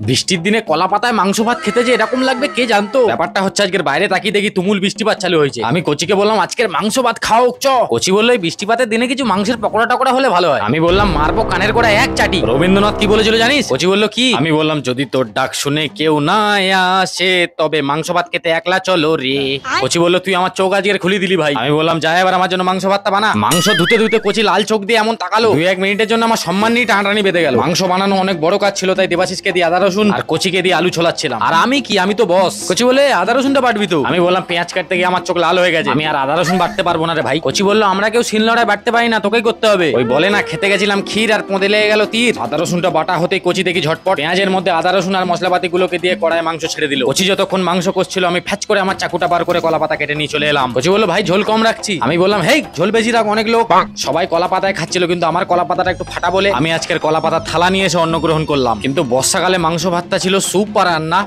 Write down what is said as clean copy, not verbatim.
বৃষ্টির দিনে কলা পাতায় মাংস ভাত খেতে যে এরকম লাগবে কে জানতো। ব্যাপারটা হচ্ছে আজকের বাইরে তাকিয়ে দেখি তুমুল বৃষ্টিপাত চালু হয়েছে। আমি কোচিকে বললাম আজকের মাংস ভাত খাও চ। কোচি বললো এই বৃষ্টিপাতের দিনে কিছু মাংসের পকোড়া টকোড়া হলে ভালো হয়। আমি বললাম মারবো কানের গোড়া এক চাটি। রবীন্দ্রনাথ কি বলেছিল জানিস? কোচি বললো কি? আমি বললাম যদি তোর ডাক শুনে কেউ না আসে তবে মাংস ভাত খেতে একলা চলো রে। কোচি বললো তুই আমার চোখ আজকের খুলি দিলি ভাই। আমি বললাম যা এবার আমার জন্য মাংস ভাতটা বানা। মাংস ধুতে ধুতে কোচি লাল চোখ দিয়ে এমন তাকালো 2-1 মিনিটের জন্য আমার সম্মান নিয়ে টানাটানি বেঁধে গেল। মাংস বানানো অনেক বড় কাজ ছিল তাই দেবাশিসকে দিয়ে আদা রসুন আর কোচিকে দিয়ে আলু ছোলাচ্ছিলাম। আর আমি কি, আমি তো বস। কোচি বলে আদা রসুনটা বাটবি তো। আমি বললাম পেঁয়াজ কাটতে গিয়ে আমার চোখ লাল হয়ে গেছে, আমি আর আদা রসুন বাটতে পারবো না রে ভাই। কোচি বললো আমরা কেউ শিলনোড়ায় বাটতে পারি না, তোকেই করতে হবে। ওই বলে না খেতে গেছিলাম ক্ষীর আর পোঁদে লেগে গেল তীর। আদা রসুনটা বাটা হতেই কোচি দেখি ঝটপট পেঁয়াজের মধ্যে আদা রসুন আর মশলাপাতি গুলোকে দিয়ে কড়ায় মাংস ছেড়ে দিল। কোচি যতক্ষণ মাংস কষছিল আমি ফ্যাচ করে আমার চাকুটা বার করে কলা পাতা কেটে নিয়ে চলে এলাম। কোচি বললো ভাই ঝোল কম রাখছি। আমি বললাম হেই ঝোল বেশি রাখ, অনেক লোক। সবাই কলা পাতায় খাচ্ছিল কিন্তু আমার কলা পাতাটা একটু ফাটা বলে আমি আজকের কলা পাতার থালা নিয়ে এসে অন্ন গ্রহণ করলাম। কিন্তু বর্ষাকালে মাংস ভাতটা ছিল সুপার রান্না।